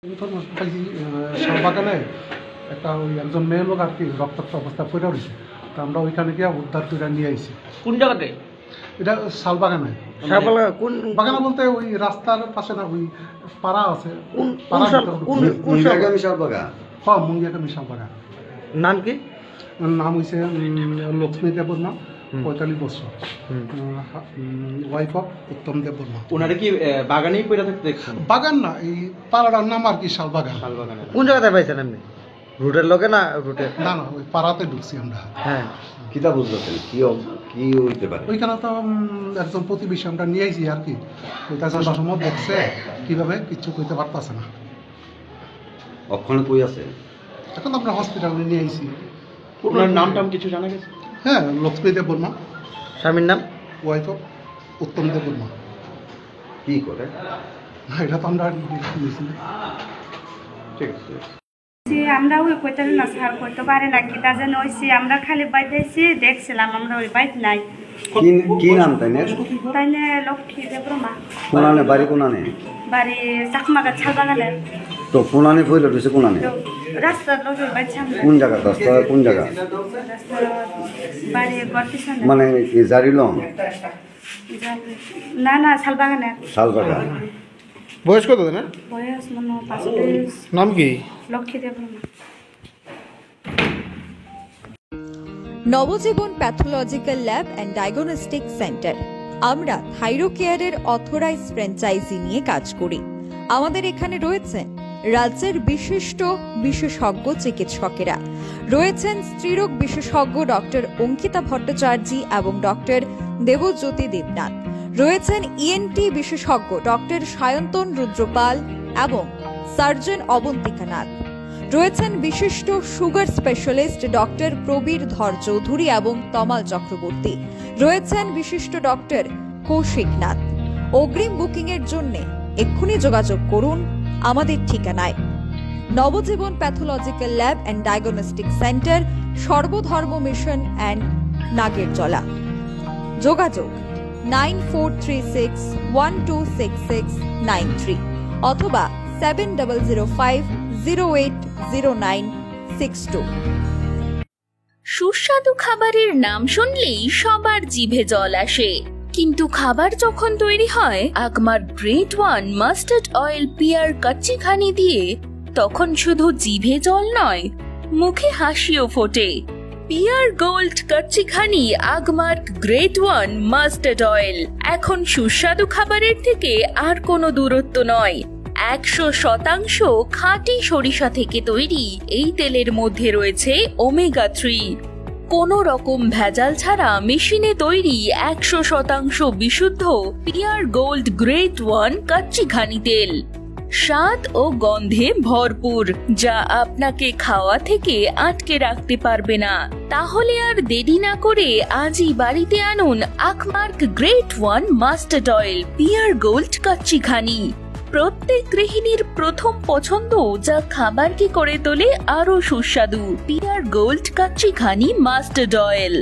Information পাইছি শালবাগানে একটা ওই একজন মেয়ে লোক আর কি রক্তাক্ত অবস্থা পড়ে রয়েছে। তো আমরা ওইখানে গিয়ে উদ্ধার করে নিয়ে আইছি। কোন জায়গাতে? এটা শালবাগানে। কোন বাগানে বলতে ওই রাস্তার পাশে না, ওই পাড়া আছে। শালবাগান? হ্যাঁ, মুঙ্গিয়াকামি শালবাগান। নাম কি? নাম হয়েছে লক্ষ্মী দেববর্মা, 45 বছর, ওয়াইফ অফ উত্তম দেববর্মা। ওনারা কি বাগানেই পড়ে থাকতে দেখছেন? বাগান না, এই পাড়াটার নাম আর কি শালবাগান। শালবাগানে কোন জায়গাতে পাইছেন আপনি? রুটের লগে না রুটে? না না, ওই পাড়াতে ঢুকছি আমরা। হ্যাঁ, কিতা বুঝতেছেন কি হইতে পারে? ওইখানে তো একজন প্রতিবেশী আমরা নিয়ে আইছি আর কি। ওইটা সময় দেখছে কিভাবে কিচ্ছু কইতে পারতেছে না। ওখানে কই আছে? এখন আমরা হসপিটালে নিয়ে আইছি। ওনার নাম টাম কিছু জানা গেছে? হ্যাঁ, লক্ষ্মী দেববর্মা। স্বামীর নাম? ওয়াইফ অফ উত্তম দেববর্মা। কি করে? এটা তো আমরা ঠিক আছে। আমরা ওই কইতে না স্যার করতে পারে না কি তা যেন হইছে। আমরা খালি বাইতেছি দেখছিলাম, আমরা ওই বাইত নাই। কি নাম তাইনে? তাইনে লক্ষ্মী দেববর্মা। কোনানে বাড়ি কোনানে? বাড়ি চাকমাগা শালবাগানে। তো কোনানে ফইলে রইছে কোনানে? রাস্তা লগে বাইছাম। কোন জায়গা? রাস্তা কোন জায়গা? রাস্তা বাড়ি গর্তিশন। মানে এই জারিলং? না না, শালবাগানে। শালবাগান। বয়স কত না? বয়স মনে 45। নাম কি? Lakshmi Debbarma. Nabajiban pathological lab and diagnostic centre. আমরা থাইরোকেয়ারের অথরাইজ ফ্র্যাঞ্চাইজি নিয়ে কাজ করি। আমাদের এখানে রয়েছেন রাজ্যের বিশিষ্ট বিশেষজ্ঞ চিকিৎসকেরা, রয়েছেন স্ত্রীরোগ বিশেষজ্ঞ ডক্টর অঙ্কিতা ভট্টাচার্য এবং ডক্টর দেবজ্যোতি দেবনাথ, রয়েছেন ইএনটি বিশেষজ্ঞ ডক্টর সায়ন্তন রুদ্রপাল এবং সার্জন অবন্তিকা নাথ, রয়েছেন বিশিষ্ট সুগার স্পেশালিস্ট ডক্টর প্রবীর ধর চৌধুরী এবং তমাল চক্রবর্তী, রয়েছেন বিশিষ্ট ডক্টর কৌশিক নাথ। অগ্রিম বুকিং এর জন্য এক্ষুনি যোগাযোগ করুন আমাদের ঠিকানায়। Nabajiban pathological lab and diagnostic centre, Sarbadharma mission and Nagerjala. যোগাযোগ 9436126693 অথবা 7005080962। সুস্বাদু খাবারের নাম শুনলেই সবার জিভে জল আসে, কিন্তু খাবার যখন তৈরি হয় Agmark great one mustard oil pure kachchi ghani দিয়ে, তখন শুধু জিভে জল নয়, মুখে হাসিও ফোটে। পিয়ার গোল্ড কাচ্চি ঘানি Agmark great one mustard oil এখন সুস্বাদু খাবারের থেকে আর কোনো দূরত্ব নয়। 100% খাঁটি সরিষা থেকে তৈরি এই তেলের মধ্যে রয়েছে ওমেগা 3। কোনো রকম ভেজাল ছাড়া মেশিনে তৈরি 100% বিশুদ্ধ পিয়ার গোল্ড গ্রেট ওয়ান কাচ্চি ঘানি তেল, স্বাদ ও গন্ধে ভরপুর, যা আপনাকে খাওয়া থেকে আটকে রাখতে পারবে না। তাহলে আর দেরি না করে আজই বাড়িতে আনুন Agmark great one mustard oil pure gold kachchi ghani. প্রত্যেক গৃহিণীর প্রথম পছন্দ, যা খাবারকে করে তোলে আরো সুস্বাদু। পিয়ার গোল্ড কাচ্চি ঘানি মাস্টার্ড অয়েল।